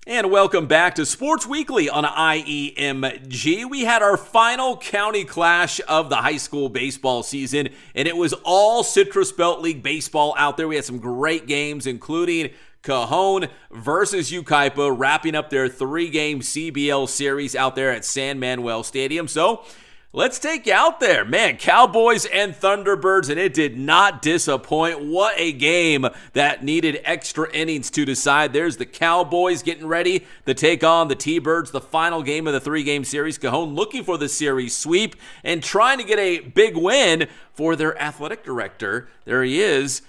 And welcome back to Sports Weekly on IEMG. We had our final county clash of the high school baseball season, and it was all Citrus Belt League baseball out there. We had some great games, including Cajon versus Yucaipa, wrapping up their 3-game CBL series out there at San Manuel Stadium. So let's take you out there. Man, Cowboys and Thunderbirds, and it did not disappoint. What a game that needed extra innings to decide. There's the Cowboys getting ready to take on the T-Birds, the final game of the 3-game series. Cajon looking for the series sweep and trying to get a big win for their athletic director. There he is,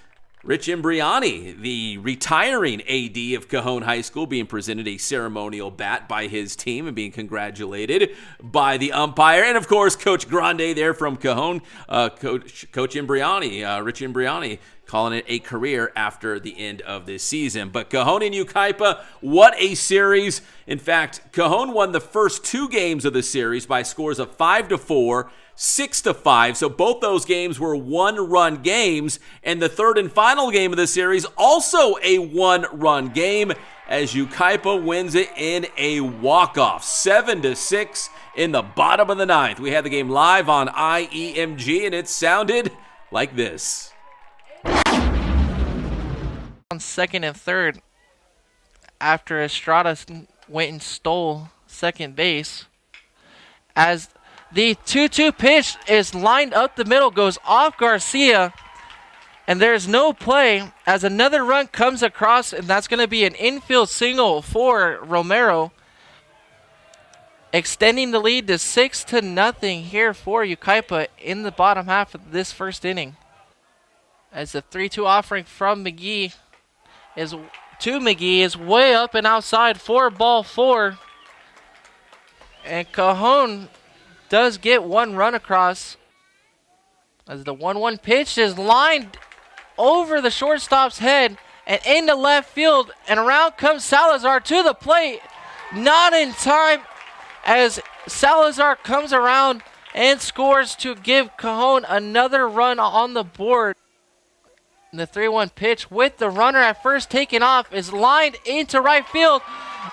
Rich Imbriani, the retiring AD of Cajon High School, being presented a ceremonial bat by his team and being congratulated by the umpire. And, of course, Coach Grande there from Cajon, Coach Imbriani, Rich Imbriani, calling it a career after the end of this season. But Cajon and Yucaipa, what a series. In fact, Cajon won the first 2 games of the series by scores of 5-4, 6-5, so both those games were 1-run games, and the third and final game of the series also a 1-run game as Yucaipa wins it in a walk-off, 7-6 in the bottom of the 9th. We had the game live on IEMG, and it sounded like this. On second and third, after Estrada went and stole second base, as the 2-2 pitch is lined up the middle, goes off Garcia, and there's no play as another run comes across, and that's going to be an infield single for Romero, extending the lead to 6-0 here for Yucaipa in the bottom half of this first inning. As the 3-2 offering from McGee is way up and outside for ball 4, and Cajon does get 1 run across as the 1-1 pitch is lined over the shortstop's head and into left field, and around comes Salazar to the plate, not in time as Salazar comes around and scores to give Cajon another run on the board. And the 3-1 pitch with the runner at first taken off is lined into right field,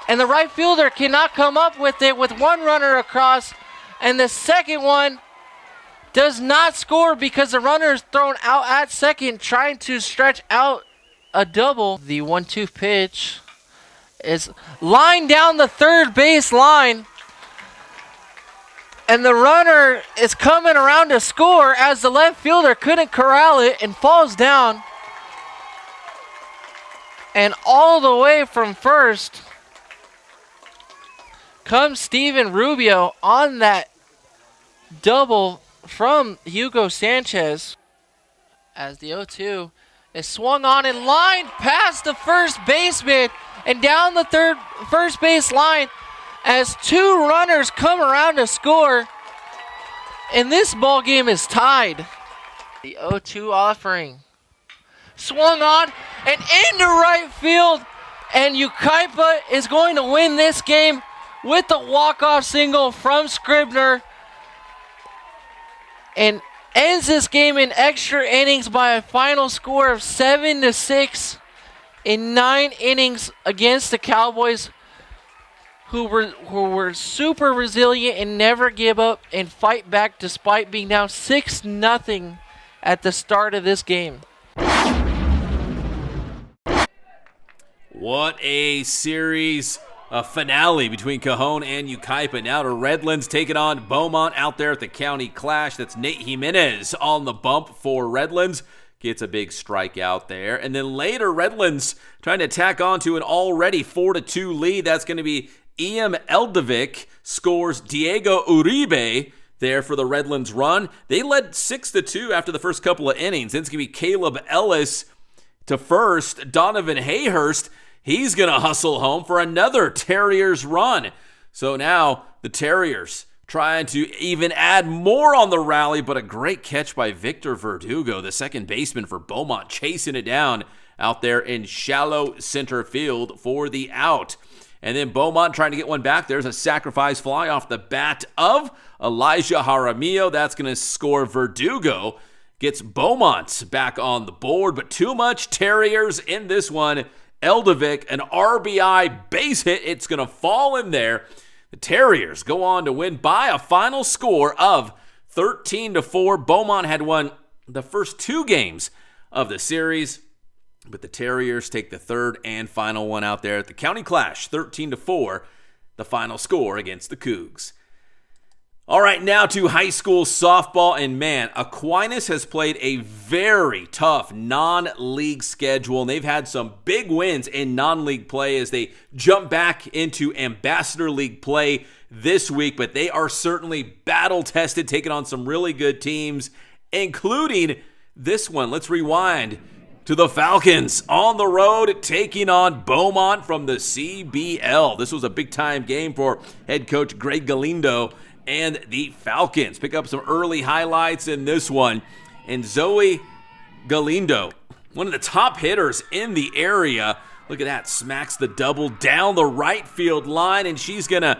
and the right fielder cannot come up with it with 1 runner across. And the second one does not score because the runner is thrown out at second, trying to stretch out a double. The 1-2 pitch is lined down the third base line, and the runner is coming around to score as the left fielder couldn't corral it and falls down. And all the way from first comes Steven Rubio on that double from Hugo Sanchez as the 0-2 is swung on and lined past the first baseman and down the first base line as 2 runners come around to score, and this ball game is tied. The 0-2 offering swung on and into right field, and Yucaipa is going to win this game with the walk-off single from Scribner and ends this game in extra innings by a final score of 7-6 in 9 innings against the Cowboys, who were super resilient and never give up and fight back despite being down 6-0 at the start of this game. What a series. A finale between Cajon and Yucaipa. Now to Redlands taking on Beaumont out there at the county clash. That's Nate Jimenez on the bump for Redlands. Gets a big strikeout there. And then later, Redlands trying to tack on to an already 4-2 lead. That's going to be Ian Eldovic scores Diego Uribe there for the Redlands run. They led 6-2 after the first couple of innings. Then it's going to be Caleb Ellis to first. Donovan Hayhurst, he's going to hustle home for another Terriers run. So now the Terriers trying to even add more on the rally, but a great catch by Victor Verdugo, the second baseman for Beaumont, chasing it down out there in shallow center field for the out. And then Beaumont trying to get one back. There's a sacrifice fly off the bat of Elijah Jaramillo. That's going to score Verdugo. Gets Beaumont back on the board, but too much Terriers in this one. Eldevick, an RBI base hit. It's going to fall in there. The Terriers go on to win by a final score of 13-4. Beaumont had won the first 2 games of the series, but the Terriers take the third and final one out there at the County Clash, 13-4, the final score against the Cougs. All right, now to high school softball, and man, Aquinas has played a very tough non-league schedule, and they've had some big wins in non-league play as they jump back into Ambassador League play this week, but they are certainly battle-tested, taking on some really good teams, including this one. Let's rewind to the Falcons on the road, taking on Beaumont from the CBL. This was a big-time game for head coach Greg Galindo and the Falcons. Pick up some early highlights in this one. And Zoe Galindo, one of the top hitters in the area. Look at that, smacks the double down the right field line, and she's going to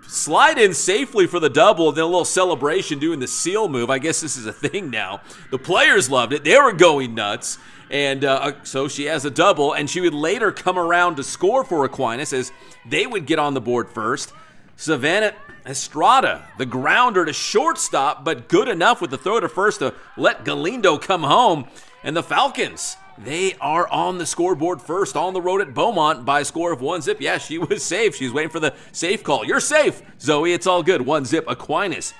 slide in safely for the double, then a little celebration doing the seal move. I guess this is a thing now. The players loved it. They were going nuts. And so she has a double, and she would later come around to score for Aquinas as they would get on the board first. Savannah Estrada, the grounder to shortstop, but good enough with the throw to first to let Galindo come home. And the Falcons, they are on the scoreboard first on the road at Beaumont by a score of 1-0. Yeah, she was safe. She's waiting for the safe call. You're safe, Zoe. It's all good. 1-0 Aquinas.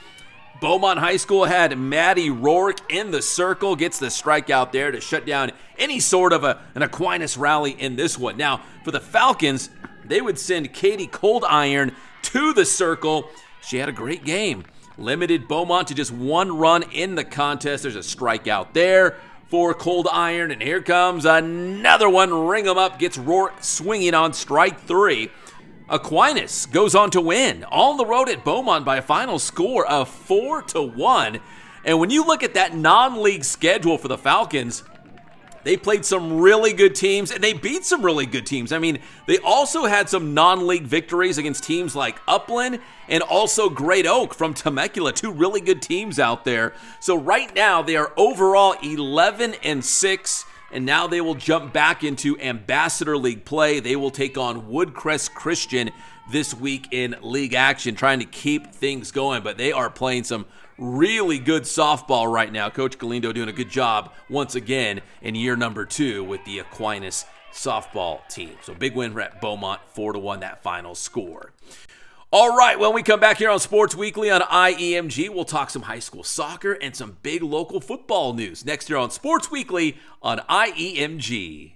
Beaumont High School had Maddie Rourke in the circle, gets the strikeout there to shut down any sort of an Aquinas rally in this one. Now, for the Falcons, they would send Katie Cold Iron to the circle. She had a great game. Limited Beaumont to just 1 run in the contest. There's a strikeout there for Cold Iron, and here comes another one. Ring 'em up, gets Rourke swinging on strike 3. Aquinas goes on to win on the road at Beaumont by a final score of 4-1. And when you look at that non-league schedule for the Falcons, they played some really good teams, and they beat some really good teams. I mean, they also had some non-league victories against teams like Upland and also Great Oak from Temecula, 2 really good teams out there. So right now, they are overall 11-6, and now they will jump back into Ambassador League play. They will take on Woodcrest Christian this week in league action, trying to keep things going, but they are playing some really good softball right now. Coach Galindo doing a good job once again in year number 2 with the Aquinas softball team. So big win at Beaumont, 4-1 that final score. All right, when we come back here on Sports Weekly on IEMG, we'll talk some high school soccer and some big local football news next year on Sports Weekly on IEMG.